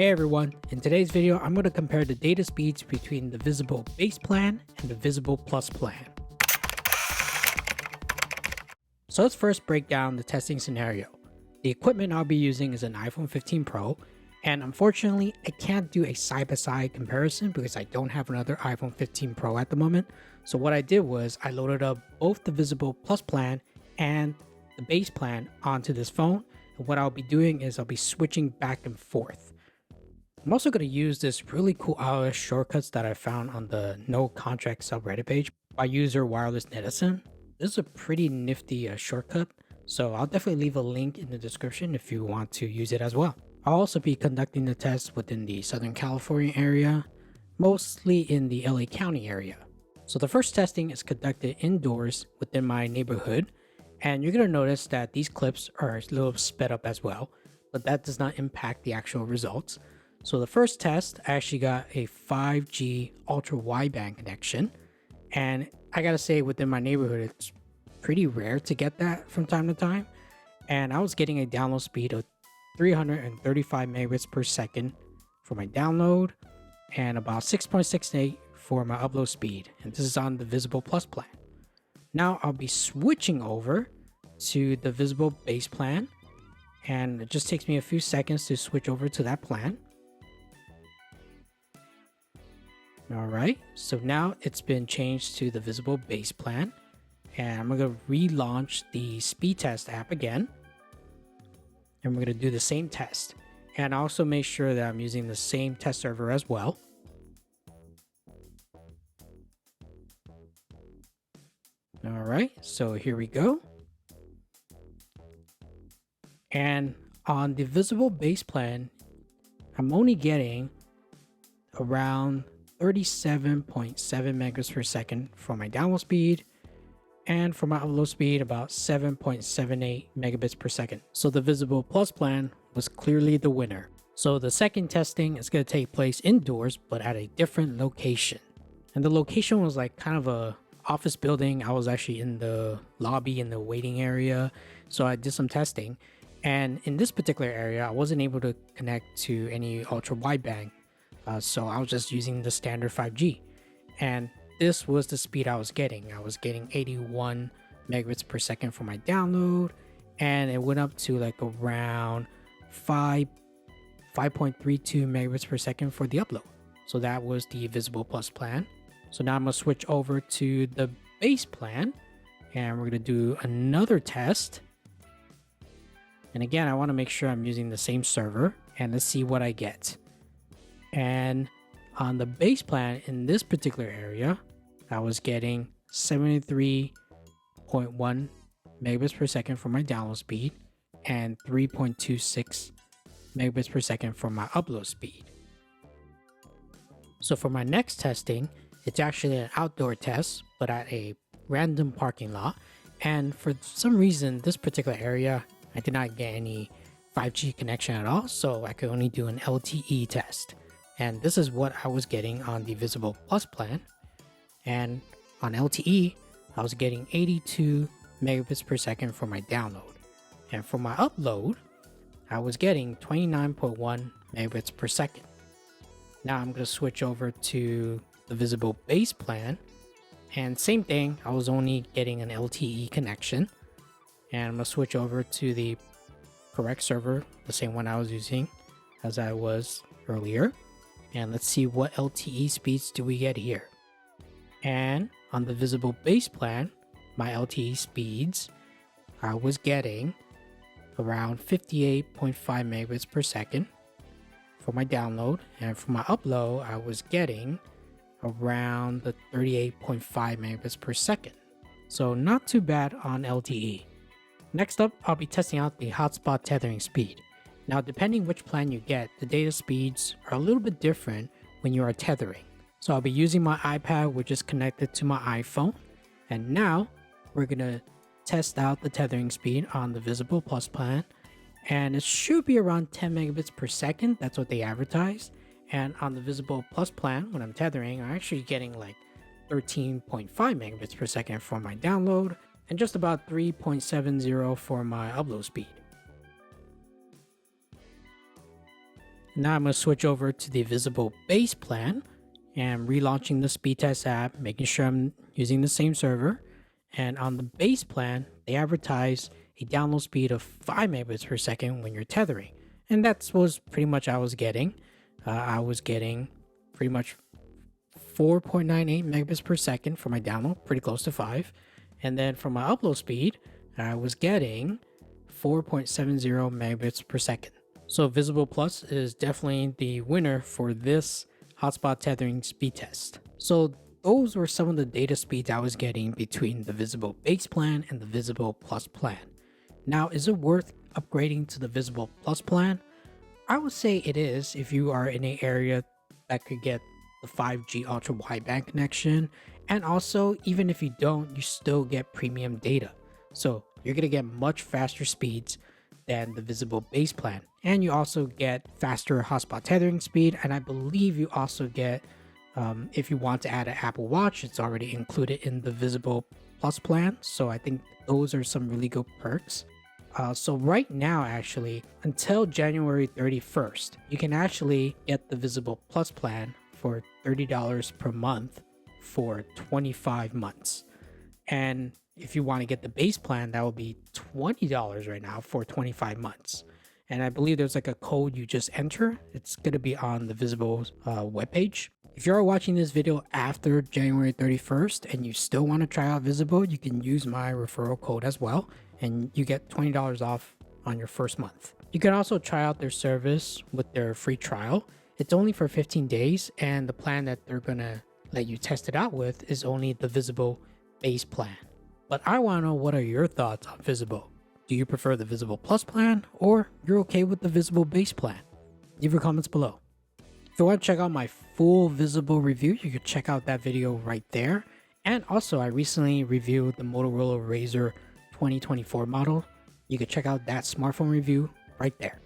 Hey everyone, in today's video I'm going to compare the data speeds between the Visible Base plan and the Visible Plus plan. So let's first break down the testing scenario. The equipment I'll be using is an iPhone 15 Pro, and unfortunately I can't do a side-by-side comparison because I don't have another iPhone 15 Pro at the moment. So what I did was I loaded up both the Visible Plus plan and the base plan onto this phone, and what I'll be doing is I'll be switching back and forth. I'm also going to use this really cool iOS shortcuts that I found on the No Contract subreddit page by user Wireless Netizen. This is a pretty nifty shortcut, so I'll definitely leave a link in the description if you want to use it as well. I'll also be conducting the test within the Southern California area, mostly in the LA County area. So the first testing is conducted indoors within my neighborhood, and you're going to notice that these clips are a little sped up as well, but that does not impact the actual results. So the first test, I actually got a 5G ultra wideband connection, and I gotta say within my neighborhood it's pretty rare to get that from time to time, and I was getting a download speed of 335 megabits per second for my download and about 6.68 for my upload speed, and this is on the Visible Plus plan. Now I'll be switching over to the Visible Base plan, and it just takes me a few seconds to switch over to that plan. Alright, so now it's been changed to the Visible Base plan, and I'm going to relaunch the speed test app again, and we're going to do the same test, and also make sure that I'm using the same test server as well. Alright, so here we go, and on the Visible Base plan I'm only getting around 37.7 megabits per second for my download speed, and for my upload speed about 7.78 megabits per second. So the Visible Plus plan was clearly the winner. So the second testing is going to take place indoors but at a different location, and the location was like kind of a office building. I was actually in the lobby in the waiting area, so I did some testing, and in this particular area I wasn't able to connect to any ultra wideband. So I was just using the standard 5G, and this was the speed I was getting. I was getting 81 megabits per second for my download, and it went up to like around 5.32 megabits per second for the upload. So that was the Visible Plus plan. So now I'm going to switch over to the base plan, and we're going to do another test. And again, I want to make sure I'm using the same server, and let's see what I get. And on the base plan in this particular area, I was getting 73.1 megabits per second for my download speed and 3.26 megabits per second for my upload speed. So for my next testing, it's actually an outdoor test, but at a random parking lot. And for some reason, this particular area, I did not get any 5G connection at all, so I could only do an LTE test. And this is what I was getting on the Visible Plus plan. And on LTE, I was getting 82 megabits per second for my download. And for my upload, I was getting 29.1 megabits per second. Now I'm going to switch over to the Visible Base plan. And same thing, I was only getting an LTE connection. And I'm going to switch over to the correct server, the same one I was using as I was earlier. And let's see what LTE speeds do we get here. And on the Visible Base plan, my LTE speeds, I was getting around 58.5 megabits per second for my download, and for my upload I was getting around the 38.5 megabits per second. So not too bad on LTE. Next up, I'll be testing out the hotspot tethering speed. Now, depending which plan you get, the data speeds are a little bit different when you are tethering. So I'll be using my iPad, which is connected to my iPhone. And now we're going to test out the tethering speed on the Visible Plus plan. And it should be around 10 megabits per second. That's what they advertise. And on the Visible Plus plan, when I'm tethering, I'm actually getting like 13.5 megabits per second for my download and just about 3.70 for my upload speed. Now I'm going to switch over to the Visible base plan and relaunching the speed test app, making sure I'm using the same server. And on the base plan, they advertise a download speed of 5 megabits per second when you're tethering. And that was pretty much I was getting. I was getting pretty much 4.98 megabits per second for my download, pretty close to 5. And then for my upload speed, I was getting 4.70 megabits per second. So Visible Plus is definitely the winner for this hotspot tethering speed test. So those were some of the data speeds I was getting between the Visible base plan and the Visible Plus plan. Now, is it worth upgrading to the Visible Plus plan? I would say it is if you are in an area that could get the 5G ultra wideband connection, and also even if you don't, you still get premium data. So you're gonna get much faster speeds than the Visible base plan, and you also get faster hotspot tethering speed. And I believe you also get, if you want to add an Apple Watch, it's already included in the Visible Plus plan. So I think those are some really good perks. So right now, actually, until January 31st, you can actually get the Visible Plus plan for $30 per month for 25 months. And if you want to get the base plan, that will be $20 right now for 25 months. And I believe there's like a code you just enter. It's going to be on the Visible webpage. If you're watching this video after January 31st and you still want to try out Visible, you can use my referral code as well, and you get $20 off on your first month. You can also try out their service with their free trial. It's only for 15 days, and the plan that they're going to let you test it out with is only the Visible base plan. But I want to know, what are your thoughts on Visible? Do you prefer the Visible Plus plan, or you're okay with the Visible base plan? Leave your comments below. If you want to check out my full Visible review, you can check out that video right there. And also, I recently reviewed the Motorola Razr 2024 model. You can check out that smartphone review right there.